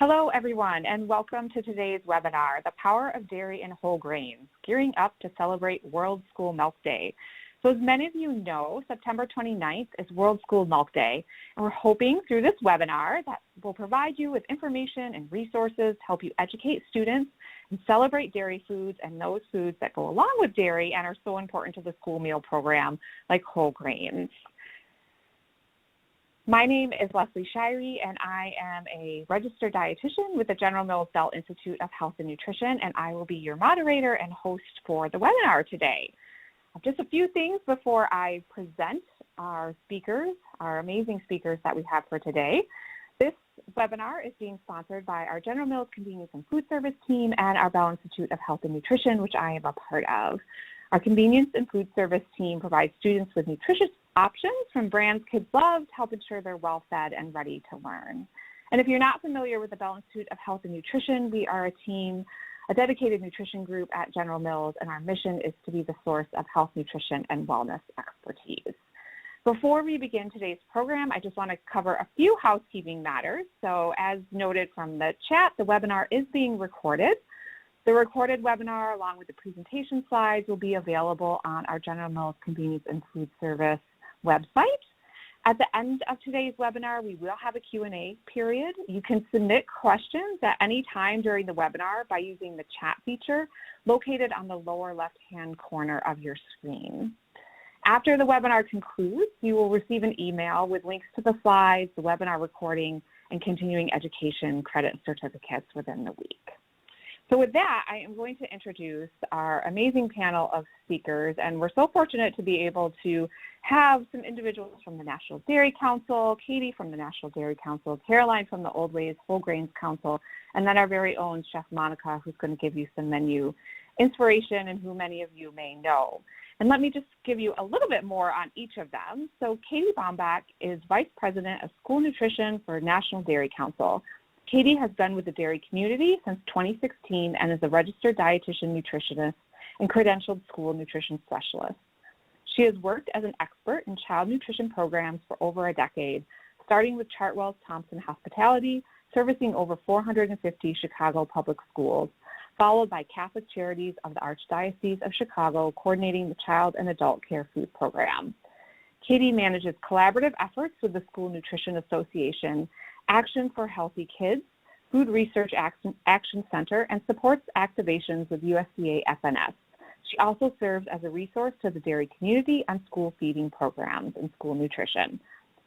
Hello, everyone, and welcome to today's webinar, The Power of Dairy and Whole Grains, Gearing Up to Celebrate World School Milk Day. So as many of you know, September 29th is World School Milk Day, and we're hoping through this webinar that will provide you with information and resources to help you educate students and celebrate dairy foods and those foods that go along with dairy and are so important to the school meal program, like whole grains. My name is Leslie Shirey, and I am a registered dietitian with the General Mills Bell Institute of Health and Nutrition, and I will be your moderator and host for the webinar today. Just a few things before I present our speakers, our amazing speakers that we have for today. This webinar is being sponsored by our General Mills Convenience and Food Service team and our Bell Institute of Health and Nutrition, which I am a part of. Our Convenience and Food Service team provides students with nutritious options from brands kids love to help ensure they're well fed and ready to learn. And if you're not familiar with the Bell Institute of Health and Nutrition, we are a team, a dedicated nutrition group at General Mills, and our mission is to be the source of health, nutrition, and wellness expertise. Before we begin today's program, I just want to cover a few housekeeping matters. So as noted from the chat, the webinar is being recorded. The recorded webinar, along with the presentation slides, will be available on our General Mills Convenience and Food Service website. At the end of today's webinar, we will have a Q&A period. You can submit questions at any time during the webinar by using the chat feature located on the lower left-hand corner of your screen. After the webinar concludes, you will receive an email with links to the slides, the webinar recording, and continuing education credit certificates within the week. So with that, I am going to introduce our amazing panel of speakers, and we're so fortunate to be able to have some individuals from the National Dairy Council, Katie from the National Dairy Council, Caroline from the Old Ways Whole Grains Council, and then our very own Chef Monica, who's going to give you some menu inspiration and who many of you may know. And let me just give you a little bit more on each of them. So Katie Baumbach is Vice President of School Nutrition for National Dairy Council. Katie has been with the dairy community since 2016 and is a registered dietitian nutritionist and credentialed school nutrition specialist. She has worked as an expert in child nutrition programs for over a decade, starting with Chartwell's Thompson Hospitality, servicing over 450 Chicago public schools, followed by Catholic Charities of the Archdiocese of Chicago, coordinating the Child and Adult Care Food Program. Katie manages collaborative efforts with the School Nutrition Association, Action for Healthy Kids, Food Research Action Center, and supports activations with USDA FNS. She also serves as a resource to the dairy community on school feeding programs and school nutrition.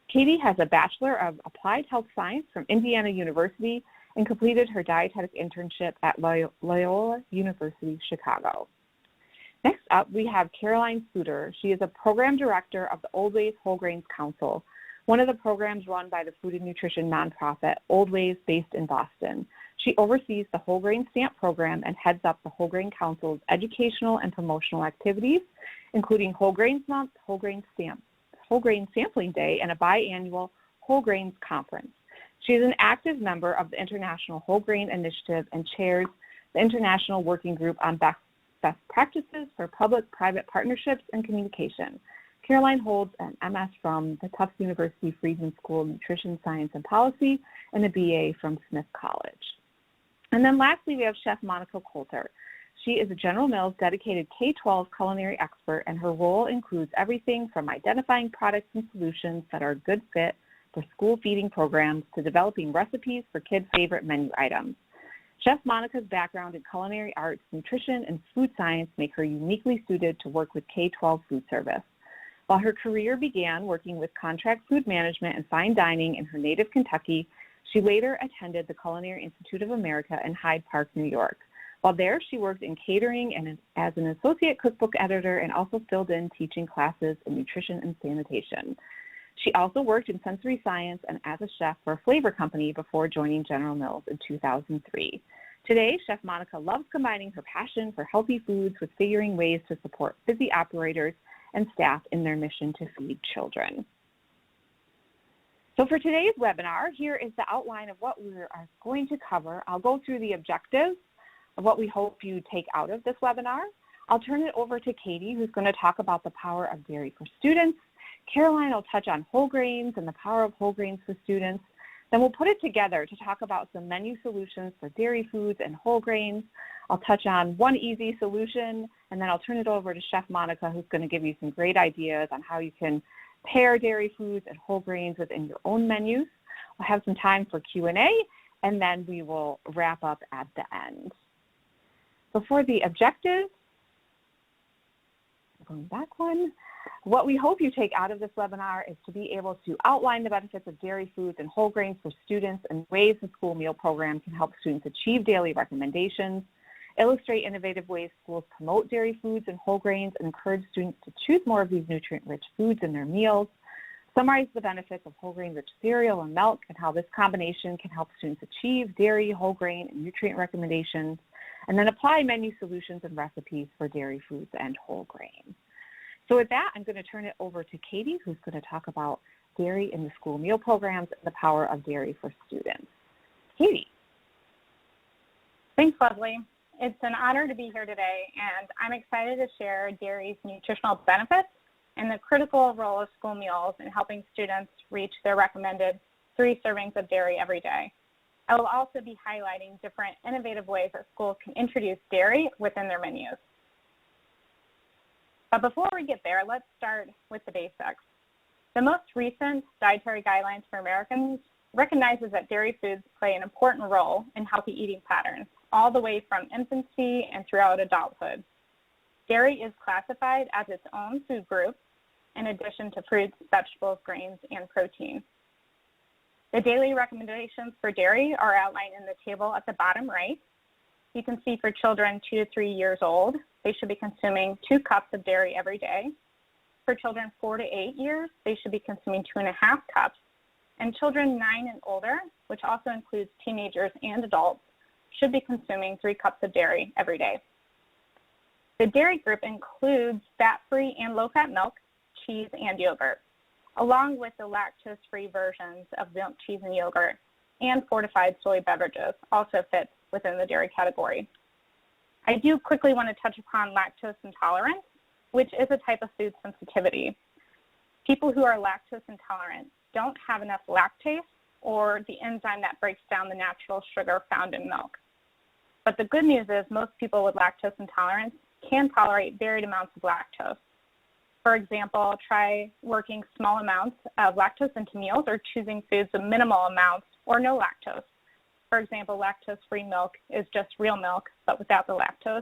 Katie has a Bachelor of Applied Health Science from Indiana University and completed her dietetic internship at Loyola University, Chicago. Next up, we have Caroline Suter. She is a program director of the Old Ways Whole Grains Council, one of the programs run by the food and nutrition nonprofit Old Ways based in Boston. She oversees the Whole Grain Stamp program and heads up the Whole Grain Council's educational and promotional activities, including Whole Grains Month, Whole Grain Sampling Day, and a biannual Whole Grains Conference. She is an active member of the International Whole Grain Initiative and chairs the International Working Group on Best Practices for Public-Private Partnerships and Communication. Caroline holds an MS from the Tufts University Friedman School of Nutrition Science and Policy and a BA from Smith College. And then lastly, we have Chef Monica Coulter. She is a General Mills dedicated K-12 culinary expert, and her role includes everything from identifying products and solutions that are a good fit for school feeding programs to developing recipes for kids' favorite menu items. Chef Monica's background in culinary arts, nutrition, and food science make her uniquely suited to work with K-12 food service. While her career began working with contract food management and fine dining in her native Kentucky, she later attended the Culinary Institute of America in Hyde Park, New York. While there, she worked in catering and as an associate cookbook editor and also filled in teaching classes in nutrition and sanitation. She also worked in sensory science and as a chef for a flavor company before joining General Mills in 2003. Today, Chef Monica loves combining her passion for healthy foods with figuring ways to support busy operators and staff in their mission to feed children. So for today's webinar, here is the outline of what we are going to cover. I'll go through the objectives of what we hope you take out of this webinar. I'll turn it over to Katie, who's going to talk about the power of dairy for students. Caroline will touch on whole grains and the power of whole grains for students. Then we'll put it together to talk about some menu solutions for dairy foods and whole grains. I'll touch on one easy solution, and then I'll turn it over to Chef Monica, who's going to give you some great ideas on how you can pair dairy foods and whole grains within your own menus. We'll have some time for Q&A, and then we will wrap up at the end. So for the objectives, going back one, what we hope you take out of this webinar is to be able to outline the benefits of dairy foods and whole grains for students and ways the school meal program can help students achieve daily recommendations, illustrate innovative ways schools promote dairy foods and whole grains and encourage students to choose more of these nutrient-rich foods in their meals, summarize the benefits of whole grain-rich cereal and milk and how this combination can help students achieve dairy, whole grain, and nutrient recommendations, and then apply menu solutions and recipes for dairy foods and whole grain. So with that, I'm going to turn it over to Katie, who's going to talk about dairy in the school meal programs and the power of dairy for students. Katie. Thanks, Leslie. It's an honor to be here today, and I'm excited to share dairy's nutritional benefits and the critical role of school meals in helping students reach their recommended 3 servings of dairy every day. I will also be highlighting different innovative ways that schools can introduce dairy within their menus. But before we get there, let's start with the basics. The most recent dietary guidelines for Americans recognizes that dairy foods play an important role in healthy eating patterns, all the way from infancy and throughout adulthood. Dairy is classified as its own food group, in addition to fruits, vegetables, grains, and protein. The daily recommendations for dairy are outlined in the table at the bottom right. You can see for children 2 to 3 years old, they should be consuming 2 cups of dairy every day. For children 4 to 8 years, they should be consuming 2.5 cups. And children 9 and older, which also includes teenagers and adults, should be consuming 3 cups of dairy every day. The dairy group includes fat-free and low-fat milk, cheese, and yogurt, along with the lactose-free versions of milk, cheese, and yogurt, and fortified soy beverages also fit within the dairy category. I do quickly want to touch upon lactose intolerance, which is a type of food sensitivity. People who are lactose intolerant don't have enough lactase or the enzyme that breaks down the natural sugar found in milk. But the good news is most people with lactose intolerance can tolerate varied amounts of lactose. For example, try working small amounts of lactose into meals or choosing foods with minimal amounts or no lactose. For example, lactose-free milk is just real milk, but without the lactose.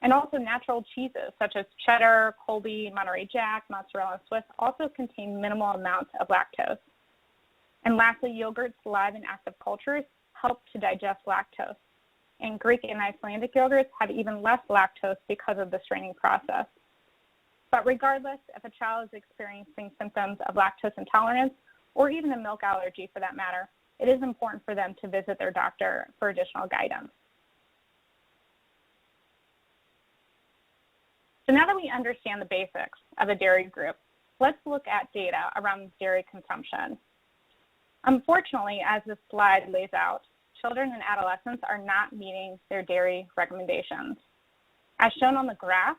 And also natural cheeses such as cheddar, Colby, Monterey Jack, mozzarella, and Swiss also contain minimal amounts of lactose. And lastly, yogurts, live and active cultures help to digest lactose. And Greek and Icelandic yogurts have even less lactose because of the straining process. But regardless, if a child is experiencing symptoms of lactose intolerance or even a milk allergy for that matter, it is important for them to visit their doctor for additional guidance. So now that we understand the basics of a dairy group, let's look at data around dairy consumption. Unfortunately, as this slide lays out, children and adolescents are not meeting their dairy recommendations. As shown on the graph,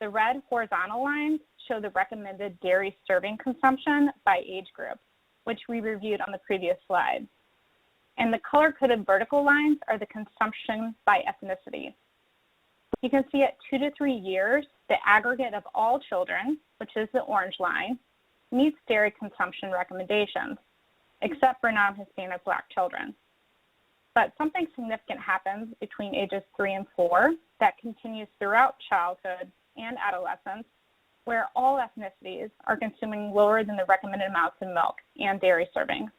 the red horizontal lines show the recommended dairy serving consumption by age group, which we reviewed on the previous slide. And the color-coded vertical lines are the consumption by ethnicity. You can see at 2 to 3 years, the aggregate of all children, which is the orange line, meets dairy consumption recommendations, except for non-Hispanic Black children. But something significant happens between ages 3 and 4 that continues throughout childhood and adolescence, where all ethnicities are consuming lower than the recommended amounts of milk and dairy servings,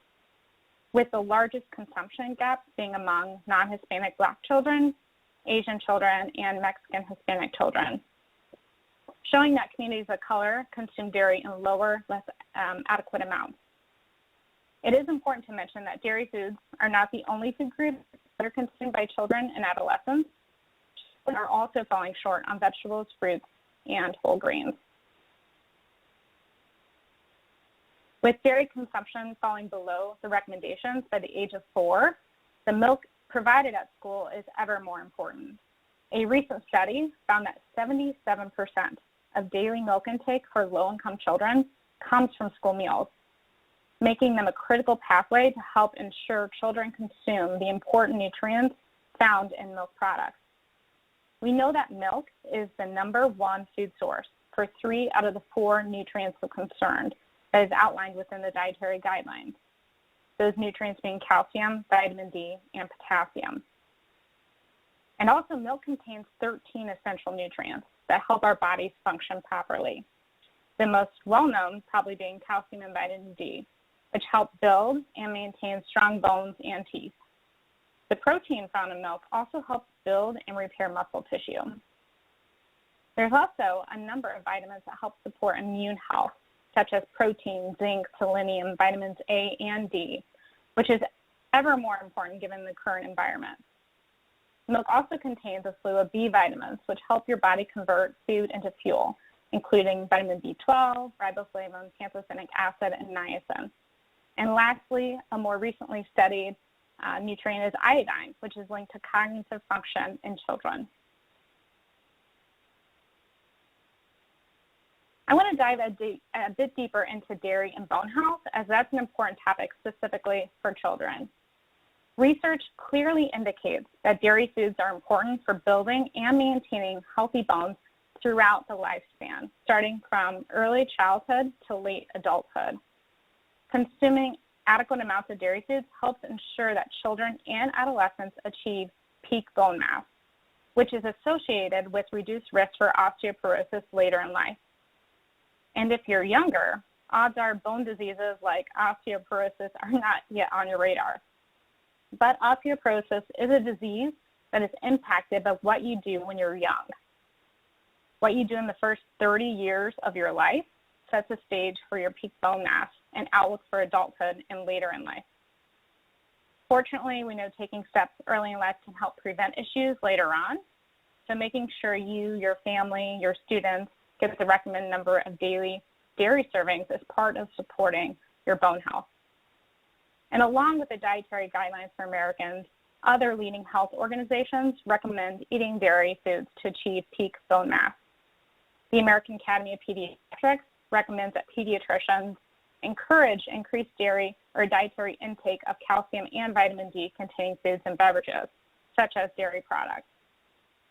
with the largest consumption gap being among non-Hispanic Black children, Asian children, and Mexican Hispanic children, showing that communities of color consume dairy in lower, less adequate amounts. It is important to mention that dairy foods are not the only food groups that are consumed by children and adolescents. Children are also falling short on vegetables, fruits, and whole grains. With dairy consumption falling below the recommendations by the age of 4, the milk provided at school is ever more important. A recent study found that 77% of daily milk intake for low-income children comes from school meals. making them a critical pathway to help ensure children consume the important nutrients found in milk products. We know that milk is the #1 food source for 3 out of the 4 nutrients of concern that is outlined within the dietary guidelines. Those nutrients being calcium, vitamin D, and potassium. And also milk contains 13 essential nutrients that help our bodies function properly. The most well-known probably being calcium and vitamin D, which help build and maintain strong bones and teeth. The protein found in milk also helps build and repair muscle tissue. There's also a number of vitamins that help support immune health, such as protein, zinc, selenium, vitamins A and D, which is ever more important given the current environment. Milk also contains a slew of B vitamins, which help your body convert food into fuel, including vitamin B12, riboflavin, pantothenic acid, and niacin. And lastly, a more recently studied nutrient is iodine, which is linked to cognitive function in children. I want to dive a bit deeper into dairy and bone health, as that's an important topic specifically for children. Research clearly indicates that dairy foods are important for building and maintaining healthy bones throughout the lifespan, starting from early childhood to late adulthood. Consuming adequate amounts of dairy foods helps ensure that children and adolescents achieve peak bone mass, which is associated with reduced risk for osteoporosis later in life. And if you're younger, odds are bone diseases like osteoporosis are not yet on your radar. But osteoporosis is a disease that is impacted by what you do when you're young. What you do in the first 30 years of your life sets a stage for your peak bone mass and outlook for adulthood and later in life. Fortunately, we know taking steps early in life can help prevent issues later on. So making sure you, your family, your students get the recommended number of daily dairy servings is part of supporting your bone health. And along with the dietary guidelines for Americans, other leading health organizations recommend eating dairy foods to achieve peak bone mass. The American Academy of Pediatrics recommends that pediatricians encourage increased dairy or dietary intake of calcium and vitamin D containing foods and beverages, such as dairy products.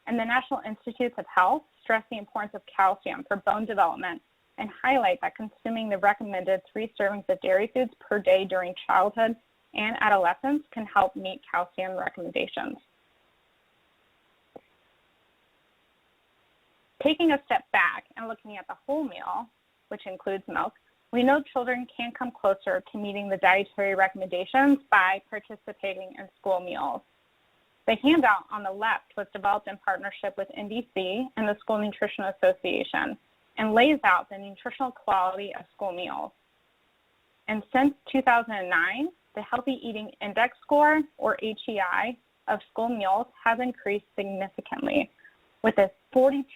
And the National Institutes of Health stress the importance of calcium for bone development and highlight that consuming the recommended 3 servings of dairy foods per day during childhood and adolescence can help meet calcium recommendations. Taking a step back and looking at the whole meal, which includes milk, we know children can come closer to meeting the dietary recommendations by participating in school meals. The handout on the left was developed in partnership with NDC and the School Nutrition Association and lays out the nutritional quality of school meals. And since 2009, the Healthy Eating Index score, or HEI, of school meals has increased significantly, with a 42%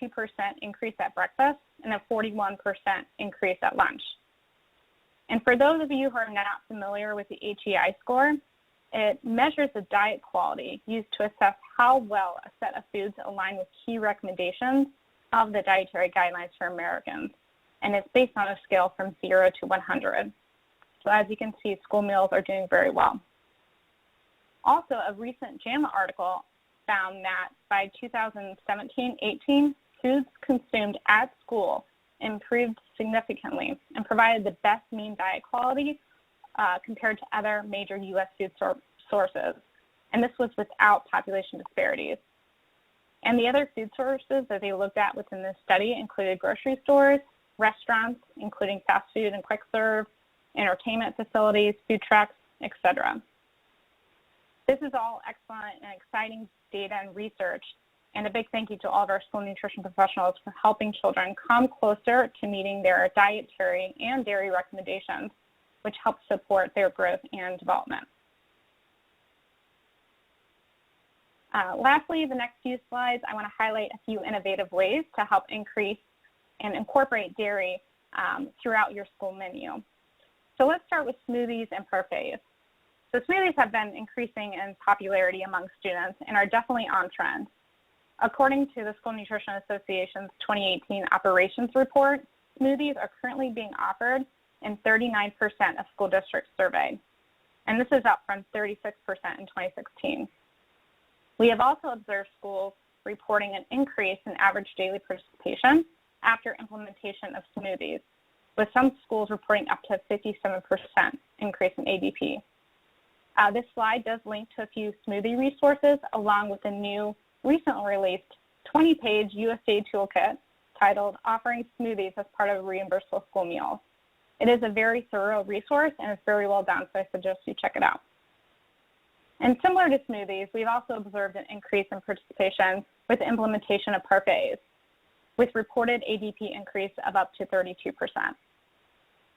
increase at breakfast and a 41% increase at lunch. And for those of you who are not familiar with the HEI score, it measures the diet quality used to assess how well a set of foods align with key recommendations of the dietary guidelines for Americans. And it's based on a scale from 0 to 100. So as you can see, school meals are doing very well. Also, a recent JAMA article found that by 2017-18, foods consumed at school improved significantly and provided the best mean diet quality compared to other major U.S. food sources. And this was without population disparities. And the other food sources that they looked at within this study included grocery stores, restaurants, including fast food and quick serve, entertainment facilities, food trucks, etc. This is all excellent and exciting data and research, and a big thank you to all of our school nutrition professionals for helping children come closer to meeting their dietary and dairy recommendations, which helps support their growth and development. Lastly, the next few slides, I want to highlight a few innovative ways to help increase and incorporate dairy throughout your school menu. So let's start with smoothies and parfaits. So smoothies have been increasing in popularity among students and are definitely on trend. According to the School Nutrition Association's 2018 operations report, smoothies are currently being offered in 39% of school districts surveyed, and this is up from 36% in 2016. We have also observed schools reporting an increase in average daily participation after implementation of smoothies, with some schools reporting up to 57% increase in ADP. This slide does link to a few smoothie resources along with a new, recently released 20-page USDA toolkit titled Offering Smoothies as Part of Reimbursable School Meals. It is a very thorough resource and it's very well done, so I suggest you check it out. And similar to smoothies, we've also observed an increase in participation with the implementation of parfaits, with reported ADP increase of up to 32%.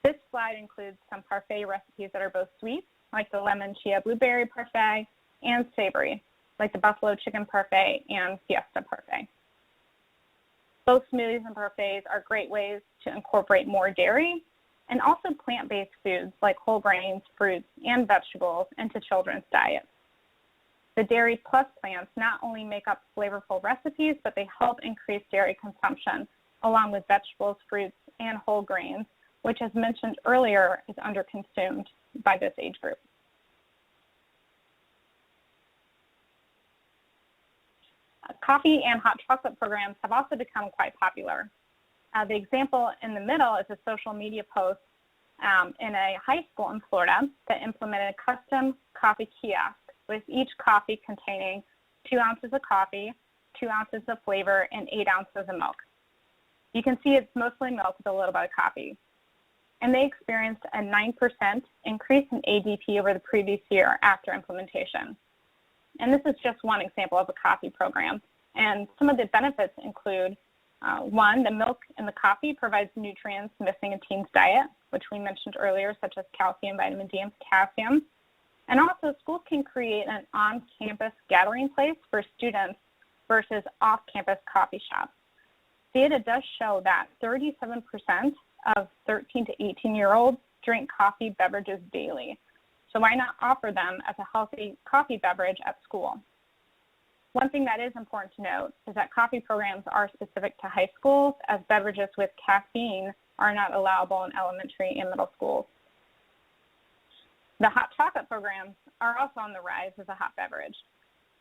This slide includes some parfait recipes that are both sweet, like the lemon chia blueberry parfait, and savory, like the buffalo chicken parfait and fiesta parfait. Both smoothies and parfaits are great ways to incorporate more dairy and also plant-based foods like whole grains, fruits, and vegetables into children's diets. The Dairy Plus plants not only make up flavorful recipes, but they help increase dairy consumption along with vegetables, fruits, and whole grains, which, as mentioned earlier, is underconsumed by this age group. Coffee and hot chocolate programs have also become quite popular. The example in the middle is a social media post in a high school in Florida that implemented a custom coffee kiosk with each coffee containing 2 ounces of coffee, 2 ounces of flavor, and 8 ounces of milk. You can see it's mostly milk with a little bit of coffee. And they experienced a 9% increase in ADP over the previous year after implementation. And this is just one example of a coffee program. And some of the benefits include, one, the milk in the coffee provides nutrients missing in teens' diet, which we mentioned earlier, such as calcium, vitamin D, and potassium. And also, schools can create an on-campus gathering place for students versus off-campus coffee shops. Data does show that 37% of 13 to 18-year-olds drink coffee beverages daily. So why not offer them as a healthy coffee beverage at school? One thing that is important to note is that coffee programs are specific to high schools, as beverages with caffeine are not allowable in elementary and middle schools. The hot chocolate programs are also on the rise as a hot beverage.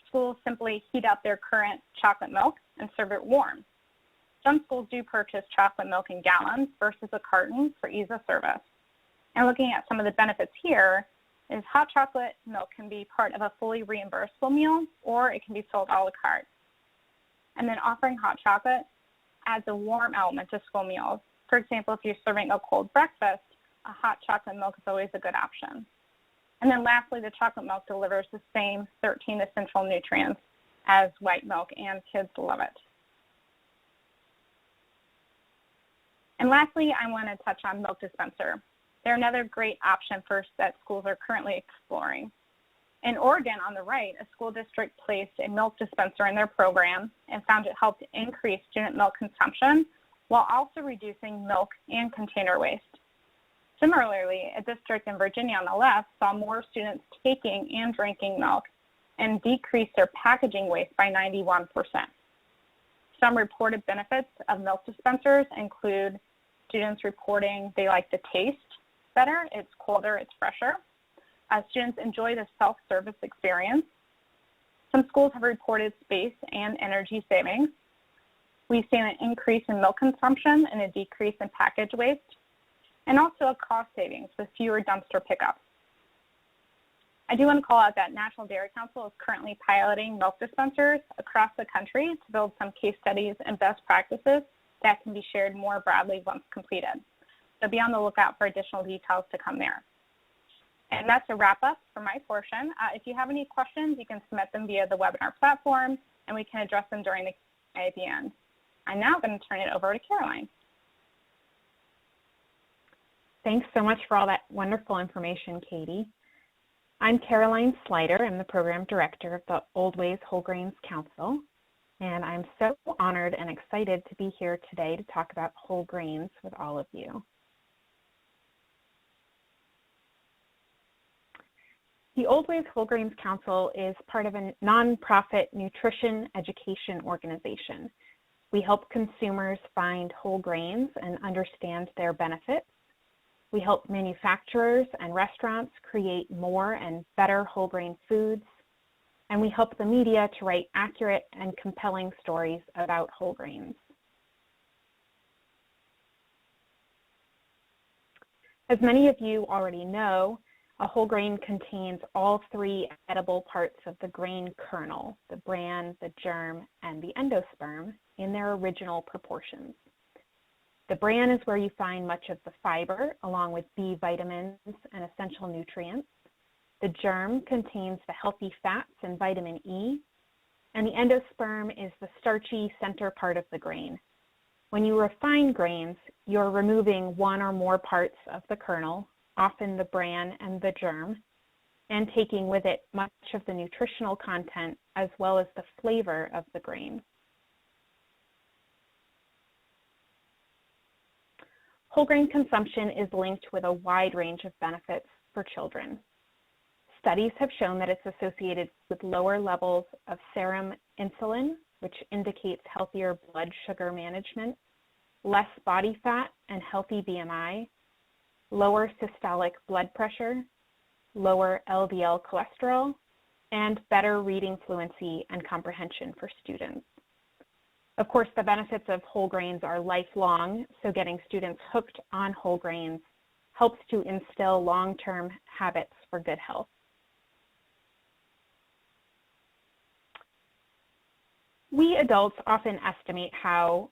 Schools simply heat up their current chocolate milk and serve it warm. Some schools do purchase chocolate milk in gallons versus a carton for ease of service. And looking at some of the benefits here is hot chocolate milk can be part of a fully reimbursable meal, or it can be sold a la carte. And then offering hot chocolate adds a warm element to school meals. For example, if you're serving a cold breakfast, a hot chocolate milk is always a good option. And then lastly, the chocolate milk delivers the same 13 essential nutrients as white milk, and kids love it. And lastly, I want to touch on milk dispenser. They're another great option that schools are currently exploring. In Oregon, on the right, a school district placed a milk dispenser in their program and found it helped increase student milk consumption while also reducing milk and container waste. Similarly, a district in Virginia on the left saw more students taking and drinking milk and decreased their packaging waste by 91%. Some reported benefits of milk dispensers include students reporting they like the taste better, it's colder, it's fresher. Students enjoy the self-service experience. Some schools have reported space and energy savings. We've seen an increase in milk consumption and a decrease in package waste, and also a cost savings with fewer dumpster pickups. I do want to call out that National Dairy Council is currently piloting milk dispensers across the country to build some case studies and best practices that can be shared more broadly once completed. So be on the lookout for additional details to come there. And that's a wrap up for my portion. If you have any questions, you can submit them via the webinar platform, and we can address them during the Q&A at the end. I'm now going to turn it over to Caroline. Thanks so much for all that wonderful information, Katie. I'm Caroline Slider. I'm the Program Director of the Old Ways Whole Grains Council, and I'm so honored and excited to be here today to talk about whole grains with all of you. The Old Ways Whole Grains Council is part of a nonprofit nutrition education organization. We help consumers find whole grains and understand their benefits. We help manufacturers and restaurants create more and better whole grain foods, and we help the media to write accurate and compelling stories about whole grains. As many of you already know, a whole grain contains all three edible parts of the grain kernel, the bran, the germ, and the endosperm, in their original proportions. The bran is where you find much of the fiber, along with B vitamins and essential nutrients. The germ contains the healthy fats and vitamin E, and the endosperm is the starchy center part of the grain. When you refine grains, you're removing one or more parts of the kernel, often the bran and the germ, and taking with it much of the nutritional content as well as the flavor of the grain. Whole grain consumption is linked with a wide range of benefits for children. Studies have shown that it's associated with lower levels of serum insulin, which indicates healthier blood sugar management, less body fat and healthy BMI, lower systolic blood pressure, lower LDL cholesterol, and better reading fluency and comprehension for students. Of course, the benefits of whole grains are lifelong, so getting students hooked on whole grains helps to instill long-term habits for good health. We adults often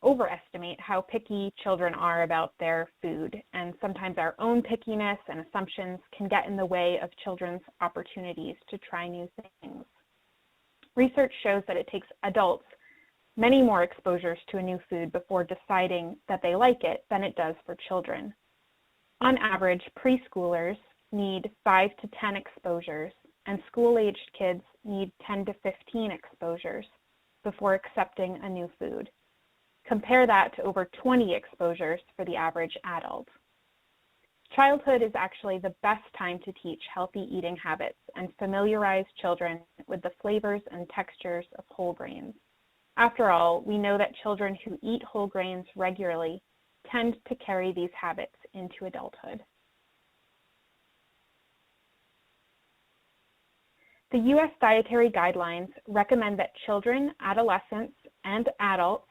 overestimate how picky children are about their food, and sometimes our own pickiness and assumptions can get in the way of children's opportunities to try new things. Research shows that it takes adults many more exposures to a new food before deciding that they like it than it does for children. On average, preschoolers need 5 to 10 exposures, and school-aged kids need 10 to 15 exposures before accepting a new food. Compare that to over 20 exposures for the average adult. Childhood is actually the best time to teach healthy eating habits and familiarize children with the flavors and textures of whole grains. After all, we know that children who eat whole grains regularly tend to carry these habits into adulthood. The U.S. dietary guidelines recommend that children, adolescents, and adults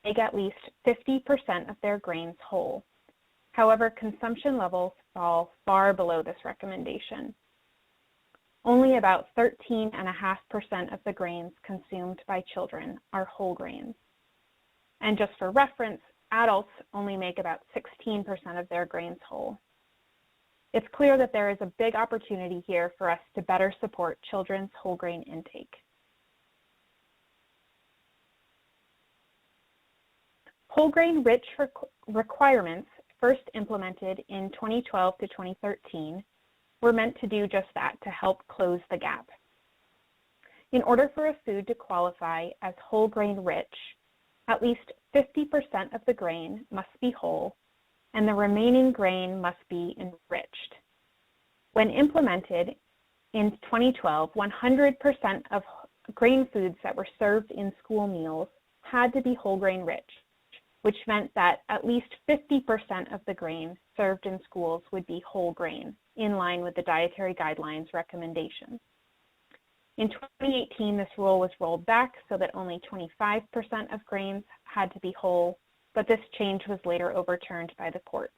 take at least 50% of their grains whole. However, consumption levels fall far below this recommendation. Only about 13.5% of the grains consumed by children are whole grains. And just for reference, adults only make about 16% of their grains whole. It's clear that there is a big opportunity here for us to better support children's whole grain intake. Whole grain rich requirements, first implemented in 2012 to 2013, were meant to do just that, to help close the gap. In order for a food to qualify as whole grain rich, at least 50% of the grain must be whole, and the remaining grain must be enriched. When implemented in 2012, 100% of grain foods that were served in school meals had to be whole grain rich, which meant that at least 50% of the grain served in schools would be whole grain, in line with the dietary guidelines recommendations. In 2018, this rule was rolled back so that only 25% of grains had to be whole, but this change was later overturned by the courts.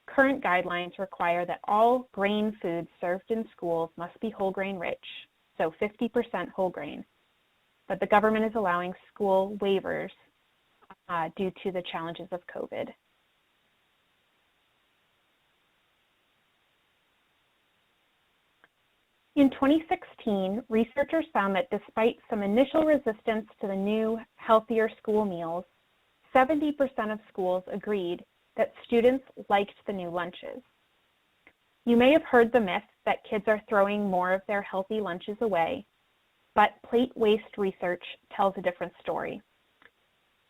Current guidelines require that all grain foods served in schools must be whole grain rich, so 50% whole grain, but the government is allowing school waivers due to the challenges of COVID. In 2016, researchers found that despite some initial resistance to the new, healthier school meals, 70% of schools agreed that students liked the new lunches. You may have heard the myth that kids are throwing more of their healthy lunches away, but plate waste research tells a different story.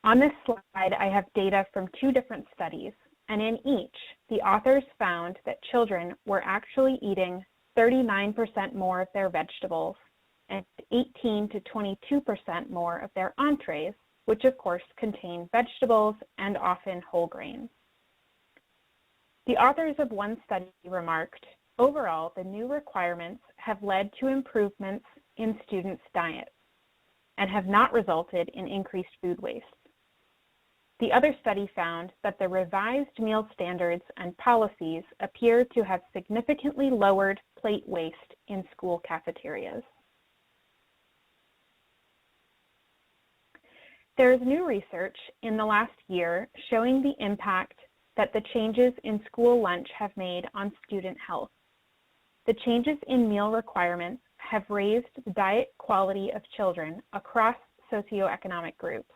On this slide, I have data from 2 different studies, and in each, the authors found that children were actually eating 39% more of their vegetables and 18 to 22% more of their entrees, which of course contain vegetables and often whole grains. The authors of one study remarked, overall, the new requirements have led to improvements in students' diets and have not resulted in increased food waste. The other study found that the revised meal standards and policies appear to have significantly lowered plate waste in school cafeterias. There is new research in the last year showing the impact that the changes in school lunch have made on student health. The changes in meal requirements have raised the diet quality of children across socioeconomic groups.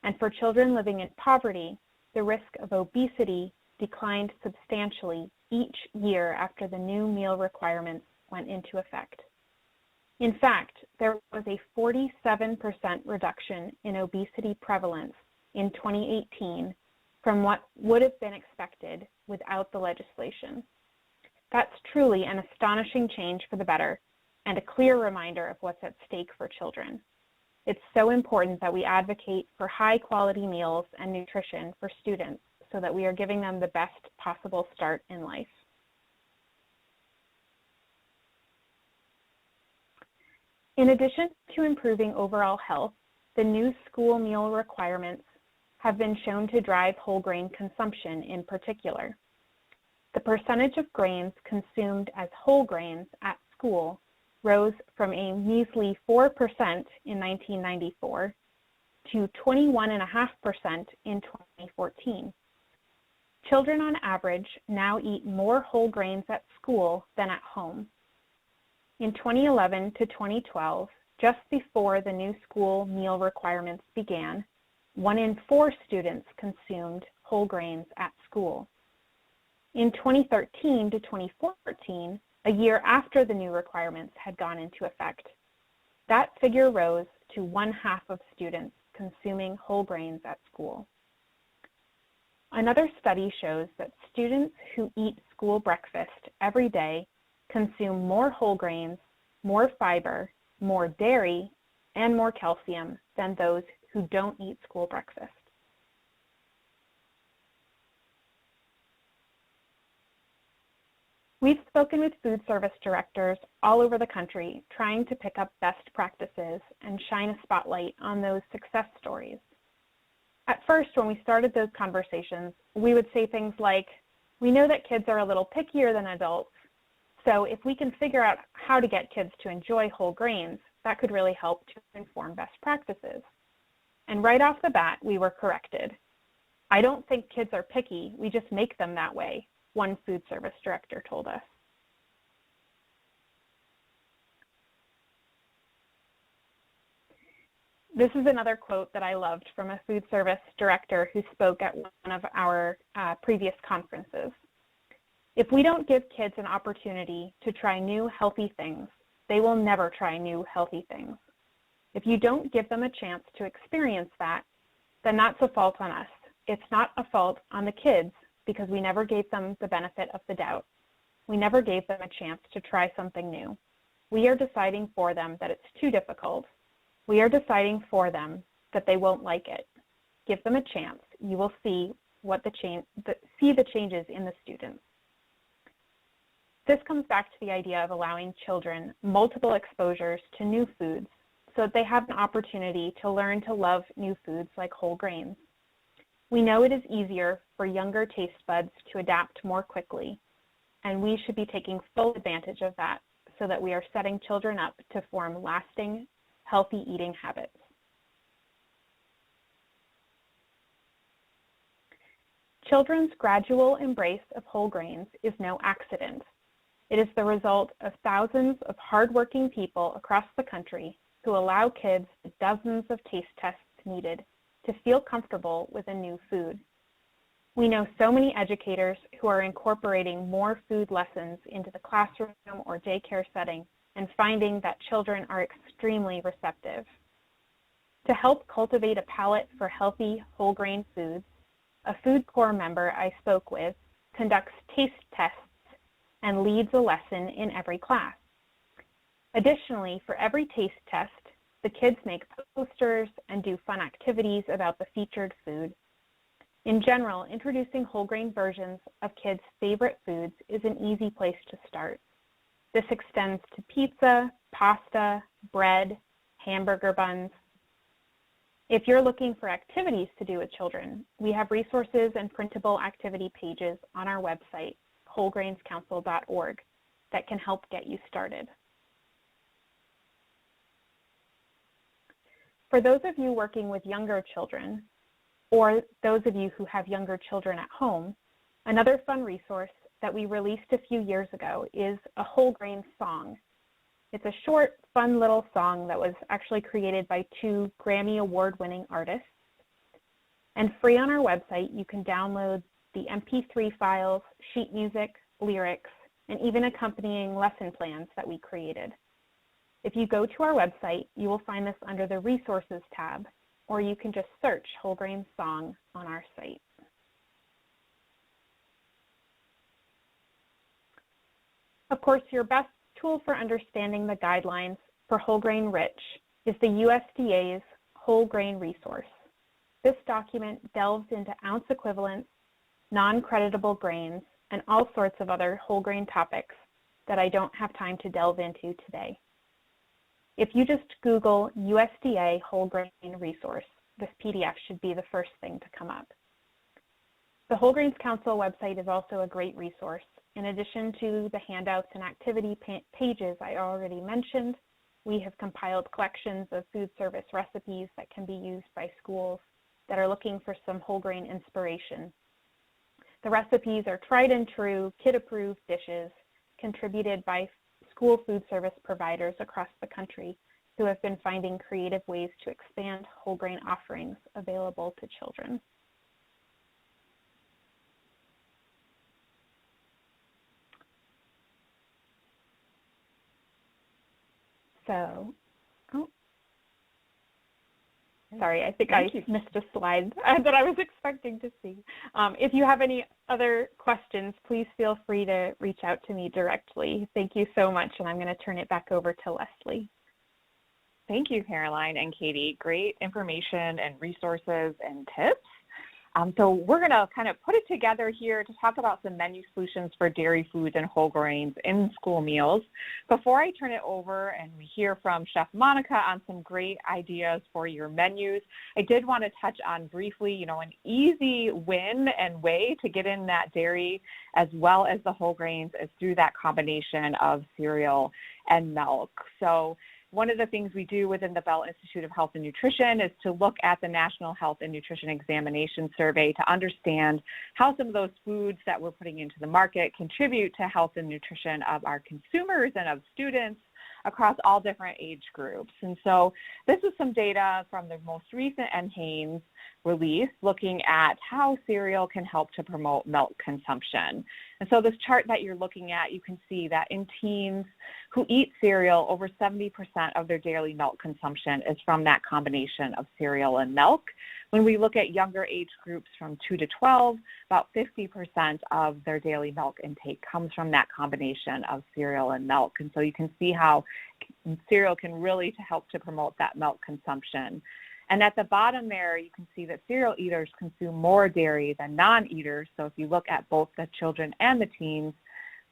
And for children living in poverty, the risk of obesity declined substantially each year after the new meal requirements went into effect. In fact, there was a 47% reduction in obesity prevalence in 2018 from what would have been expected without the legislation. That's truly an astonishing change for the better and a clear reminder of what's at stake for children. It's so important that we advocate for high-quality meals and nutrition for students so that we are giving them the best possible start in life. In addition to improving overall health, the new school meal requirements have been shown to drive whole grain consumption in particular. The percentage of grains consumed as whole grains at school rose from a measly 4% in 1994 to 21.5% in 2014. Children on average now eat more whole grains at school than at home. In 2011 to 2012, just before the new school meal requirements began, 1 in 4 students consumed whole grains at school. In 2013 to 2014, a year after the new requirements had gone into effect, that figure rose to 1/2 of students consuming whole grains at school. Another study shows that students who eat school breakfast every day consume more whole grains, more fiber, more dairy, and more calcium than those who don't eat school breakfast. We've spoken with food service directors all over the country trying to pick up best practices and shine a spotlight on those success stories. At first, when we started those conversations, we would say things like, we know that kids are a little pickier than adults, so if we can figure out how to get kids to enjoy whole grains, that could really help to inform best practices. And right off the bat, we were corrected. I don't think kids are picky, we just make them that way, one food service director told us. This is another quote that I loved from a food service director who spoke at one of our previous conferences. If we don't give kids an opportunity to try new healthy things, they will never try new healthy things. If you don't give them a chance to experience that, then that's a fault on us. It's not a fault on the kids because we never gave them the benefit of the doubt. We never gave them a chance to try something new. We are deciding for them that it's too difficult. We are deciding for them that they won't like it. Give them a chance. You will see the changes in the students. This comes back to the idea of allowing children multiple exposures to new foods so that they have an opportunity to learn to love new foods like whole grains. We know it is easier for younger taste buds to adapt more quickly, and we should be taking full advantage of that so that we are setting children up to form lasting, healthy eating habits. Children's gradual embrace of whole grains is no accident. It is the result of thousands of hardworking people across the country who allow kids the dozens of taste tests needed to feel comfortable with a new food. We know so many educators who are incorporating more food lessons into the classroom or daycare setting and finding that children are extremely receptive. To help cultivate a palate for healthy whole grain foods, a Food Corps member I spoke with conducts taste tests and leads a lesson in every class. Additionally, for every taste test, the kids make posters and do fun activities about the featured food. In general, introducing whole grain versions of kids' favorite foods is an easy place to start. This extends to pizza, pasta, bread, hamburger buns. If you're looking for activities to do with children, we have resources and printable activity pages on our website, wholegrainscouncil.org, that can help get you started. For those of you working with younger children, or those of you who have younger children at home, another fun resource that we released a few years ago is a whole grain song. It's a short, fun little song that was actually created by 2 Grammy Award-winning artists. And free on our website, you can download the MP3 files, sheet music, lyrics, and even accompanying lesson plans that we created. If you go to our website, you will find this under the Resources tab, or you can just search Whole Grain Song on our site. Of course, your best tool for understanding the guidelines for whole grain rich is the USDA's Whole Grain Resource. This document delves into ounce equivalents, non-creditable grains, and all sorts of other whole grain topics that I don't have time to delve into today. If you just Google USDA Whole Grain Resource, this PDF should be the first thing to come up. The Whole Grains Council website is also a great resource. In addition to the handouts and activity pages I already mentioned, we have compiled collections of food service recipes that can be used by schools that are looking for some whole grain inspiration. The recipes are tried and true, kid-approved dishes contributed by school food service providers across the country who have been finding creative ways to expand whole grain offerings available to children. So, sorry, I think I missed a slide that I was expecting to see. If you have any other questions, please feel free to reach out to me directly. Thank you so much, and I'm going to turn it back over to Leslie. Thank you, Caroline and Katie. Great information and resources and tips. So we're going to kind of put it together here to talk about some menu solutions for dairy foods and whole grains in school meals. Before I turn it over and we hear from Chef Monica on some great ideas for your menus, I did want to touch on briefly, an easy win and way to get in that dairy as well as the whole grains is through that combination of cereal and milk. So one of the things we do within the Bell Institute of Health and Nutrition is to look at the National Health and Nutrition Examination Survey to understand how some of those foods that we're putting into the market contribute to health and nutrition of our consumers and of students across all different age groups. And so this is some data from the most recent NHANES release looking at how cereal can help to promote milk consumption. And so this chart that you're looking at, you can see that in teens who eat cereal, over 70% of their daily milk consumption is from that combination of cereal and milk. When we look at younger age groups from 2 to 12, about 50% of their daily milk intake comes from that combination of cereal and milk. And so you can see how cereal can really help to promote that milk consumption. And at the bottom there, you can see that cereal eaters consume more dairy than non-eaters. So if you look at both the children and the teens,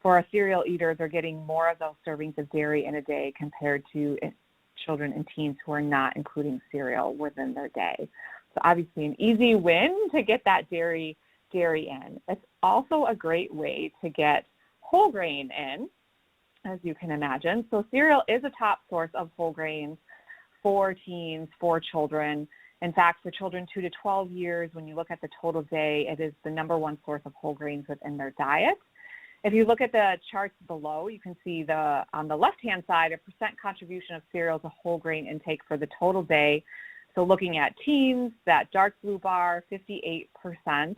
for a cereal eater, they're getting more of those servings of dairy in a day compared to children and teens who are not including cereal within their day. So obviously an easy win to get that dairy in. It's also a great way to get whole grain in, as you can imagine. So cereal is a top source of whole grains for teens, for children. In fact, for children 2 to 12 years, when you look at the total day, it is the #1 source of whole grains within their diet. If you look at the charts below, you can see on the left-hand side, a percent contribution of cereal to whole grain intake for the total day. So looking at teens, that dark blue bar, 58%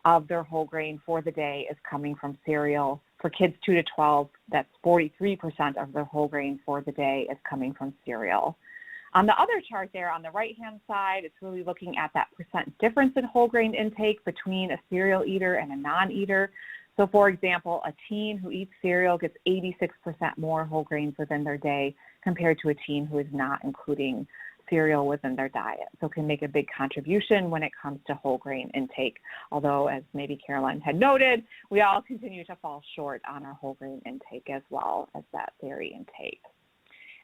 of their whole grain for the day is coming from cereal. For kids 2 to 12, that's 43% of their whole grain for the day is coming from cereal. On the other chart there on the right-hand side, it's really looking at that percent difference in whole grain intake between a cereal eater and a non-eater. So for example, a teen who eats cereal gets 86% more whole grains within their day compared to a teen who is not including cereal within their diet, so can make a big contribution when it comes to whole grain intake. Although, as maybe Caroline had noted, we all continue to fall short on our whole grain intake as well as that dairy intake.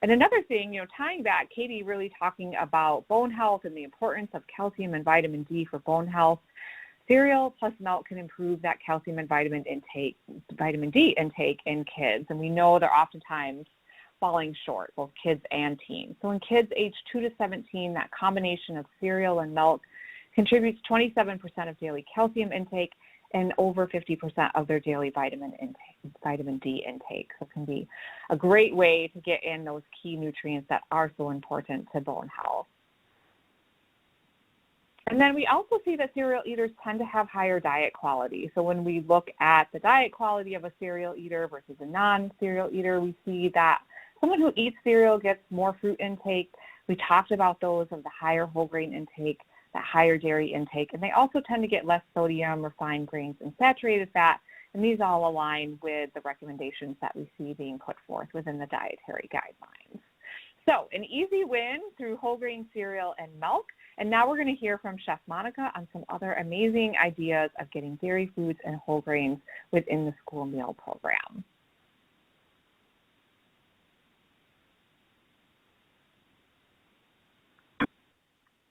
And another thing, tying back, Katie really talking about bone health and the importance of calcium and vitamin D for bone health. Cereal plus milk can improve that calcium and vitamin D intake in kids, and we know they're oftentimes falling short, both kids and teens. So in kids age 2 to 17, that combination of cereal and milk contributes 27% of daily calcium intake and over 50% of their daily vitamin D intake. So it can be a great way to get in those key nutrients that are so important to bone health. And then we also see that cereal eaters tend to have higher diet quality. So when we look at the diet quality of a cereal eater versus a non-cereal eater, we see that someone who eats cereal gets more fruit intake. We talked about those of the higher whole grain intake, the higher dairy intake, and they also tend to get less sodium, refined grains, and saturated fat. And these all align with the recommendations that we see being put forth within the dietary guidelines. So an easy win through whole grain cereal and milk. And now we're going to hear from Chef Monica on some other amazing ideas of getting dairy foods and whole grains within the school meal program.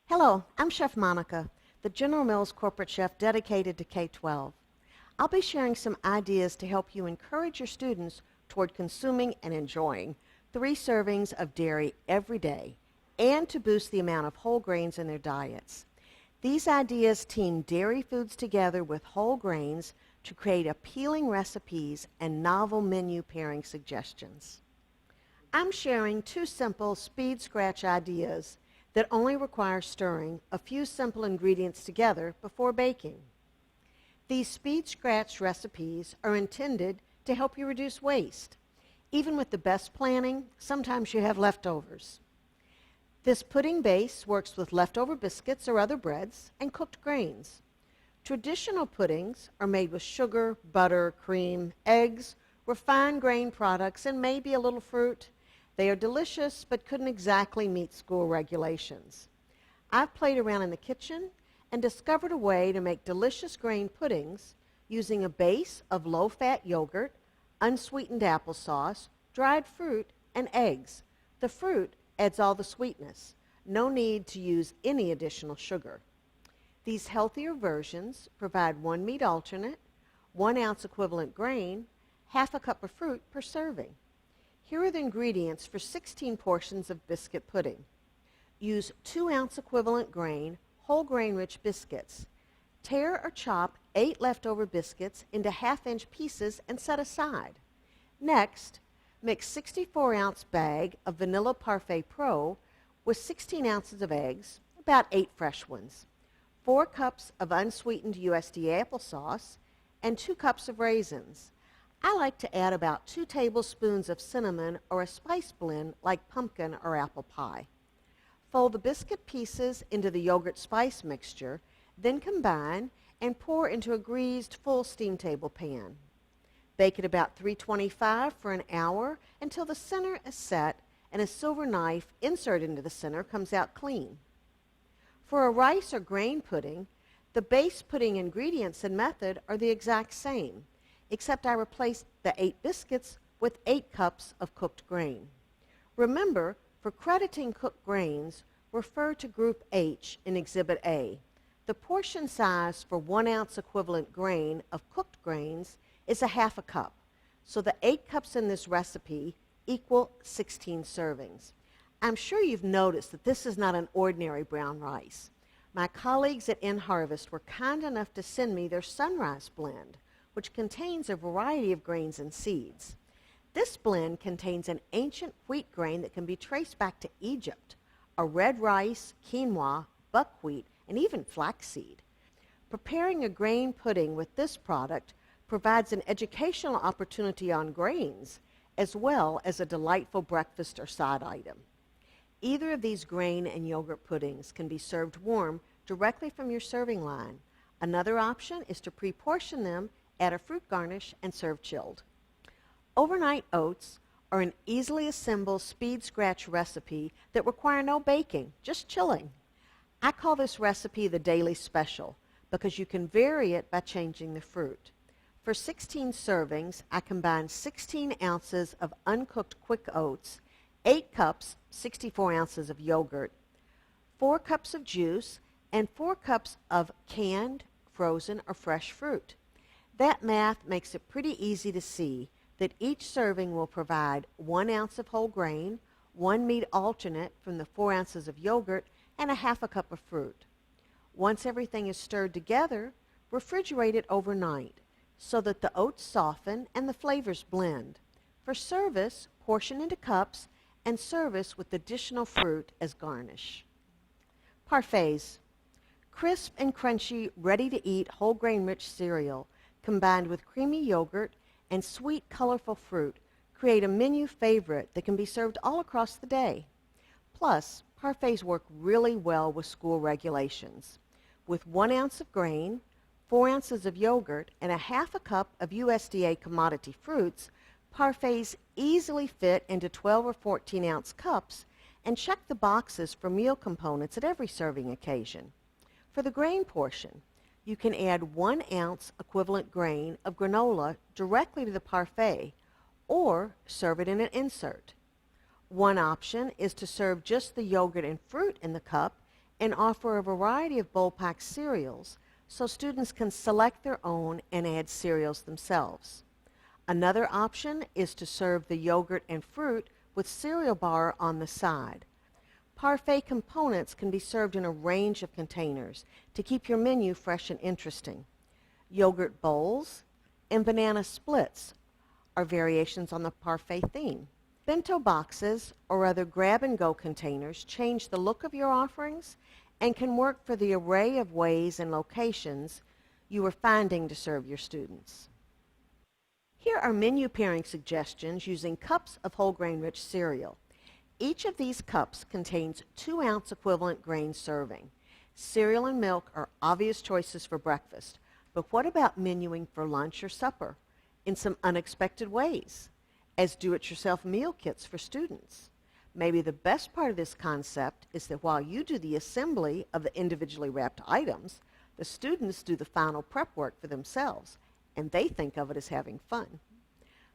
Hello, I'm Chef Monica, the General Mills corporate chef dedicated to K-12. I'll be sharing some ideas to help you encourage your students toward consuming and enjoying 3 servings of dairy every day, and to boost the amount of whole grains in their diets. These ideas team dairy foods together with whole grains to create appealing recipes and novel menu pairing suggestions. I'm sharing 2 simple speed scratch ideas that only require stirring a few simple ingredients together before baking. These speed scratch recipes are intended to help you reduce waste. Even with the best planning, sometimes you have leftovers. This pudding base works with leftover biscuits or other breads and cooked grains. Traditional puddings are made with sugar, butter, cream, eggs, refined grain products, and maybe a little fruit. They are delicious, but couldn't exactly meet school regulations. I've played around in the kitchen and discovered a way to make delicious grain puddings using a base of low-fat yogurt, unsweetened applesauce, dried fruit, and eggs. The fruit adds all the sweetness. No need to use any additional sugar. These healthier versions provide 1 meat alternate, 1 ounce equivalent grain, half a cup of fruit per serving. Here are the ingredients for 16 portions of biscuit pudding. Use 2 ounce equivalent grain, whole grain rich biscuits. Tear or chop 8 leftover biscuits into half-inch pieces and set aside. Next, mix 64 ounce bag of Vanilla Parfait Pro with 16 ounces of eggs, about 8 fresh ones, 4 cups of unsweetened USDA applesauce, and 2 cups of raisins. I like to add about 2 tablespoons of cinnamon or a spice blend like pumpkin or apple pie. Fold the biscuit pieces into the yogurt spice mixture, then combine and pour into a greased full steam table pan. Bake at about 325 for an hour until the center is set and a silver knife inserted into the center comes out clean. For a rice or grain pudding, the base pudding ingredients and method are the exact same, except I replaced the 8 biscuits with 8 cups of cooked grain. Remember, for crediting cooked grains, refer to Group H in Exhibit A. The portion size for 1 ounce equivalent grain of cooked grains is a half a cup, so the 8 cups in this recipe equal 16 servings. I'm sure you've noticed that this is not an ordinary brown rice. My colleagues at InHarvest were kind enough to send me their Sunrise blend, which contains a variety of grains and seeds. This blend contains an ancient wheat grain that can be traced back to Egypt, a red rice, quinoa, buckwheat, and even flaxseed. Preparing a grain pudding with this product provides an educational opportunity on grains, as well as a delightful breakfast or side item. Either of these grain and yogurt puddings can be served warm directly from your serving line. Another option is to pre-portion them, add a fruit garnish, and serve chilled. Overnight oats or an easily assembled speed scratch recipe that require no baking, just chilling. I call this recipe the daily special because you can vary it by changing the fruit. For 16 servings, I combine 16 ounces of uncooked quick oats, 8 cups, 64 ounces of yogurt, 4 cups of juice, and 4 cups of canned, frozen, or fresh fruit. That math makes it pretty easy to see that each serving will provide 1 ounce of whole grain, 1 meat alternate from the 4 ounces of yogurt, and a half a cup of fruit. Once everything is stirred together, refrigerate it overnight so that the oats soften and the flavors blend. For service, portion into cups and service with additional fruit as garnish. Parfaits. Crisp and crunchy, ready-to-eat whole grain-rich cereal combined with creamy yogurt and sweet, colorful fruit create a menu favorite that can be served all across the day. Plus, parfaits work really well with school regulations. With 1 ounce of grain, 4 ounces of yogurt, and a half a cup of USDA commodity fruits, parfaits easily fit into 12 or 14 ounce cups and check the boxes for meal components at every serving occasion. For the grain portion, you can add 1 ounce equivalent grain of granola directly to the parfait or serve it in an insert. One option is to serve just the yogurt and fruit in the cup and offer a variety of bowl-packed cereals so students can select their own and add cereals themselves. Another option is to serve the yogurt and fruit with cereal bar on the side. Parfait components can be served in a range of containers to keep your menu fresh and interesting. Yogurt bowls and banana splits are variations on the parfait theme. Bento boxes or other grab-and-go containers change the look of your offerings and can work for the array of ways and locations you are finding to serve your students. Here are menu pairing suggestions using cups of whole grain-rich cereal. Each of these cups contains 2 ounce equivalent grain serving. Cereal and milk are obvious choices for breakfast, but what about menuing for lunch or supper in some unexpected ways, as do-it-yourself meal kits for students? Maybe the best part of this concept is that while you do the assembly of the individually wrapped items, the students do the final prep work for themselves, and they think of it as having fun.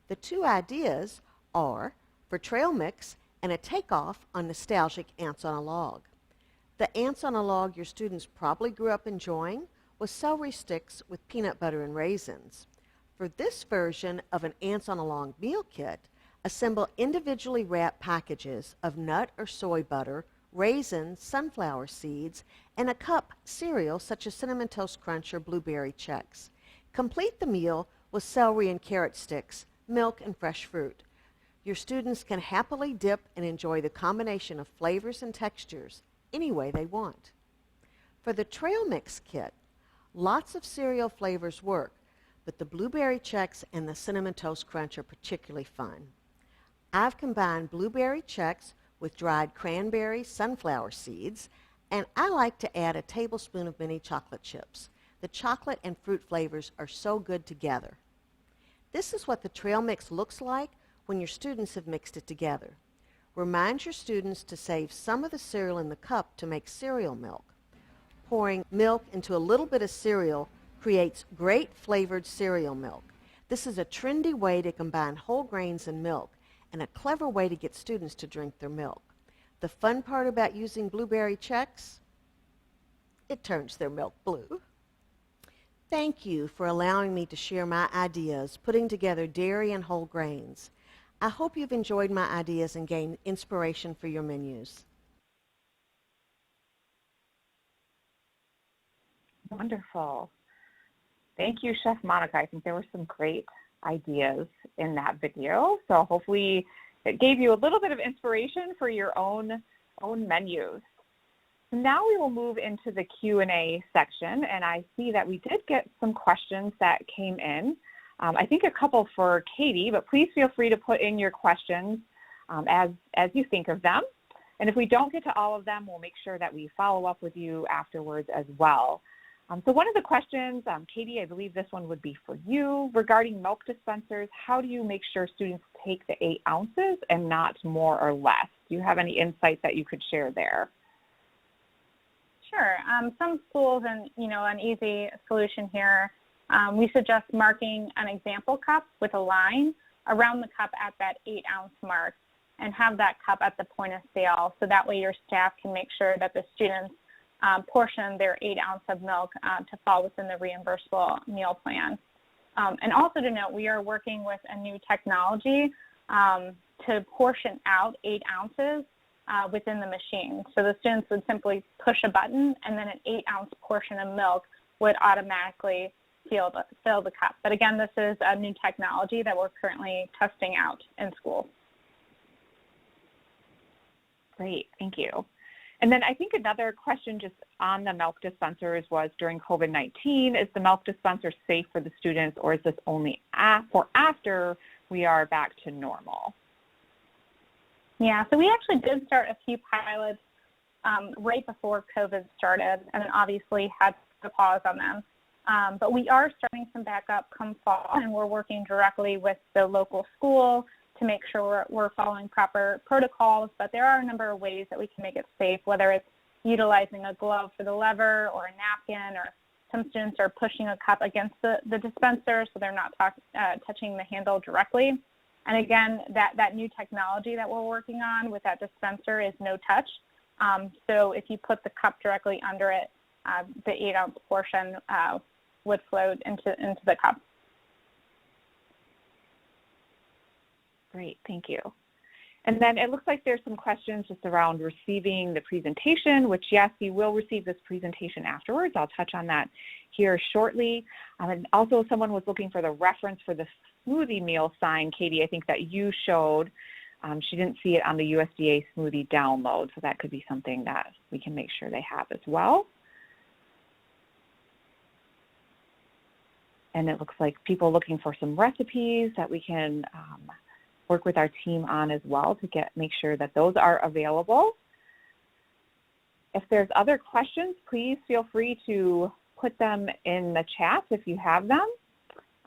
The two ideas are for trail mix and a takeoff on nostalgic ants on a log. The ants on a log your students probably grew up enjoying was celery sticks with peanut butter and raisins. For this version of an ants on a log meal kit, assemble individually wrapped packages of nut or soy butter, raisins, sunflower seeds, and a cup cereal such as Cinnamon Toast Crunch or Blueberry Chex. Complete the meal with celery and carrot sticks, milk, and fresh fruit. Your students can happily dip and enjoy the combination of flavors and textures any way they want. For the trail mix kit, lots of cereal flavors work, but the Blueberry Chex and the Cinnamon Toast Crunch are particularly fun. I've combined Blueberry Chex with dried cranberry sunflower seeds, and I like to add a tablespoon of mini chocolate chips. The chocolate and fruit flavors are so good together. This is what the trail mix looks like when your students have mixed it together. Remind your students to save some of the cereal in the cup to make cereal milk. Pouring milk into a little bit of cereal creates great flavored cereal milk. This is a trendy way to combine whole grains and milk, and a clever way to get students to drink their milk. The fun part about using Blueberry Chex? It turns their milk blue. Thank you for allowing me to share my ideas putting together dairy and whole grains. I hope you've enjoyed my ideas and gained inspiration for your menus. Wonderful. Thank you, Chef Monica. I think there were some great ideas in that video. So hopefully it gave you a little bit of inspiration for your own menus. Now we will move into the Q&A section, and I see that we did get some questions that came in. I think a couple for Katie, but please feel free to put in your questions as you think of them. And if we don't get to all of them, we'll make sure that we follow up with you afterwards as well. So one of the questions, Katie, I believe this one would be for you, regarding milk dispensers. How do you make sure students take the 8 ounces and not more or less? Do you have any insight that you could share there? Sure. Some schools, and an easy solution here, we suggest marking an example cup with a line around the cup at that 8-ounce mark and have that cup at the point of sale, so that way your staff can make sure that the students portion their 8 ounce of milk to fall within the reimbursable meal plan. And also to note, we are working with a new technology to portion out 8 ounces within the machine. So the students would simply push a button, and then an 8-ounce portion of milk would automatically fill the cup. But again, this is a new technology that we're currently testing out in schools. Great, thank you. And then I think another question just on the milk dispensers was, during COVID-19, is the milk dispenser safe for the students, or is this only for after we are back to normal? Yeah, so we actually did start a few pilots right before COVID started, and then obviously had to pause on them. But we are starting some back up come fall, and we're working directly with the local school to make sure we're following proper protocols. But there are a number of ways that we can make it safe, whether it's utilizing a glove for the lever or a napkin, or some students are pushing a cup against the dispenser so they're not touching the handle directly. And again, that new technology that we're working on with that dispenser is no touch. So if you put the cup directly under it, the 8-ounce portion would float into the cup. Great, thank you. And then it looks like there's some questions just around receiving the presentation, which, yes, you will receive this presentation afterwards. I'll touch on that here shortly. And also someone was looking for the reference for the smoothie meal sign, Katie, I think that you showed. She didn't see it on the USDA smoothie download, so that could be something that we can make sure they have as well. And it looks like people looking for some recipes that we can work with our team on as well to make sure that those are available. If there's other questions, please feel free to put them in the chat if you have them.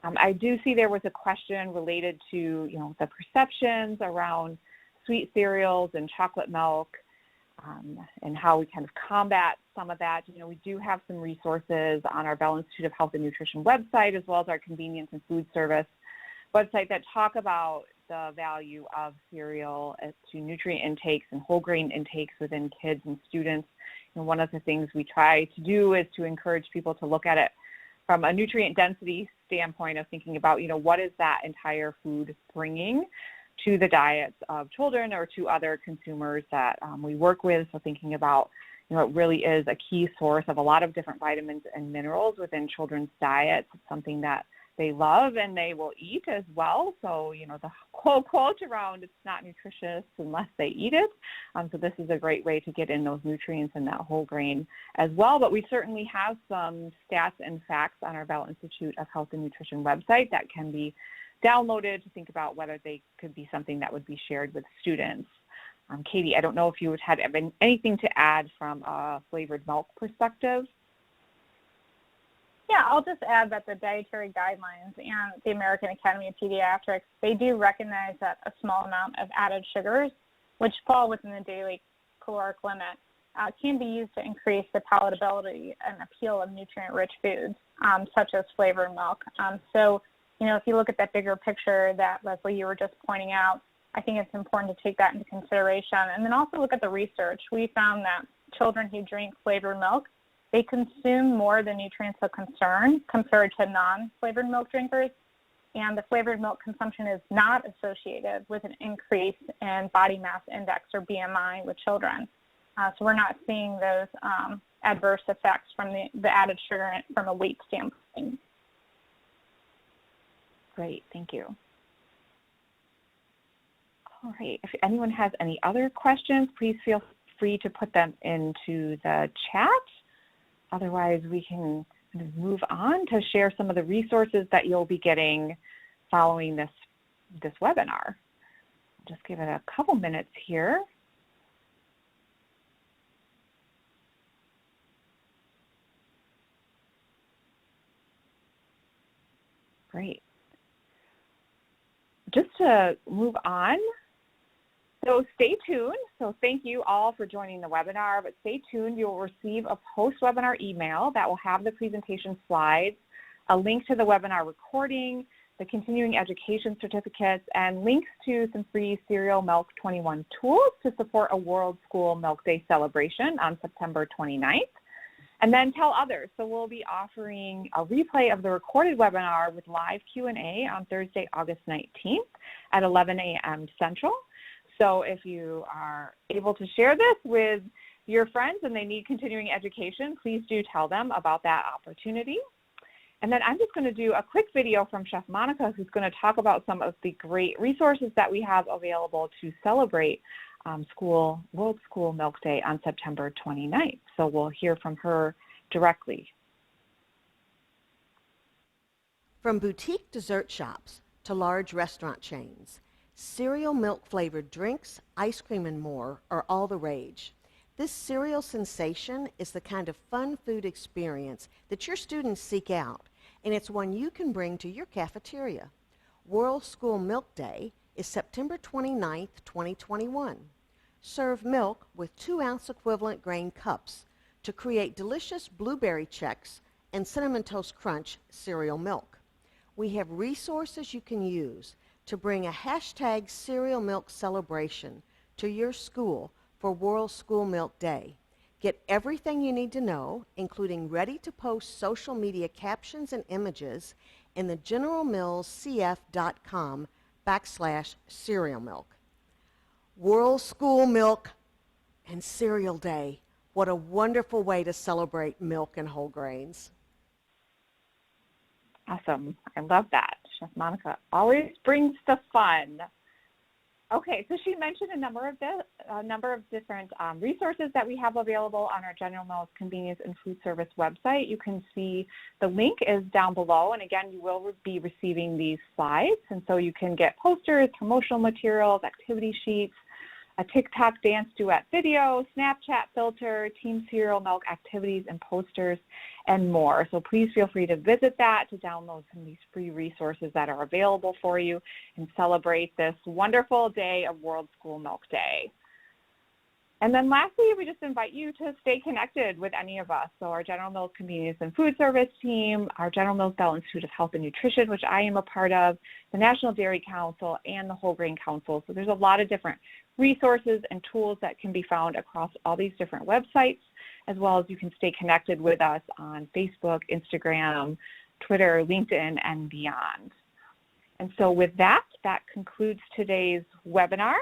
I do see there was a question related to the perceptions around sweet cereals and chocolate milk, and how we kind of combat some of that. We do have some resources on our Bell Institute of Health and Nutrition website, as well as our Convenience and Food Service website, that talk about the value of cereal to nutrient intakes and whole grain intakes within kids and students. And one of the things we try to do is to encourage people to look at it from a nutrient density standpoint of thinking about, what is that entire food bringing to the diets of children or to other consumers that we work with. So thinking about, it really is a key source of a lot of different vitamins and minerals within children's diets. It's something that they love and they will eat as well. So, the whole quote around it's not nutritious unless they eat it. So this is a great way to get in those nutrients and that whole grain as well. But we certainly have some stats and facts on our Bell Institute of Health and Nutrition website that can be downloaded to think about whether they could be something that would be shared with students. Katie, I don't know if you would have anything to add from a flavored milk perspective. Yeah, I'll just add that the dietary guidelines and the American Academy of Pediatrics, they do recognize that a small amount of added sugars, which fall within the daily caloric limit, can be used to increase the palatability and appeal of nutrient-rich foods, such as flavored milk. So, if you look at that bigger picture that, Leslie, you were just pointing out, I think it's important to take that into consideration. And then also look at the research. We found that children who drink flavored milk, they consume more the nutrients of concern compared to non-flavored milk drinkers. And the flavored milk consumption is not associated with an increase in body mass index, or BMI, with children. So we're not seeing those adverse effects from the added sugar from a weight standpoint. Great, thank you. All right, if anyone has any other questions, please feel free to put them into the chat. Otherwise, we can kind of move on to share some of the resources that you'll be getting following this webinar. I'll just give it a couple minutes here. Great. Just to move on, so stay tuned. So thank you all for joining the webinar, but stay tuned. You'll receive a post-webinar email that will have the presentation slides, a link to the webinar recording, the continuing education certificates, and links to some free Cereal Milk 21 tools to support a World School Milk Day celebration on September 29th. And then tell others. So we'll be offering a replay of the recorded webinar with live Q&A on Thursday, August 19th at 11 a.m. Central. So if you are able to share this with your friends and they need continuing education, please do tell them about that opportunity. And then I'm just going to do a quick video from Chef Monica, who's going to talk about some of the great resources that we have available to celebrate World School Milk Day on September 29th. So we'll hear from her directly. From boutique dessert shops to large restaurant chains, cereal milk flavored drinks, ice cream, and more are all the rage. This cereal sensation is the kind of fun food experience that your students seek out, and it's one you can bring to your cafeteria. World School Milk Day is September 29th, 2021. Serve milk with 2-ounce equivalent grain cups to create delicious blueberry checks and Cinnamon Toast Crunch cereal milk. We have resources you can use to bring a hashtag cereal milk celebration to your school for World School Milk Day. Get everything you need to know, including ready-to-post social media captions and images, in the generalmillscf.com/cereal milk. World School Milk and Cereal Day. What a wonderful way to celebrate milk and whole grains. Awesome. I love that. Chef Monica always brings the fun. Okay, so she mentioned a number of different resources that we have available on our General Mills Convenience and Food Service website. You can see the link is down below, and again, you will be receiving these slides, and so you can get posters, promotional materials, activity sheets, a TikTok dance duet video, Snapchat filter, Team Cereal Milk activities and posters, and more. So please feel free to visit that to download some of these free resources that are available for you and celebrate this wonderful day of World School Milk Day. And then lastly, we just invite you to stay connected with any of us. So our General Mills Convenience and Food Service team, our General Mills Bell Institute of Health and Nutrition, which I am a part of, the National Dairy Council, and the Whole Grain Council. So there's a lot of different resources and tools that can be found across all these different websites, as well as you can stay connected with us on Facebook, Instagram, Twitter, LinkedIn, and beyond. And so with that, that concludes today's webinar.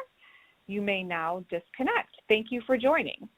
You may now disconnect. Thank you for joining.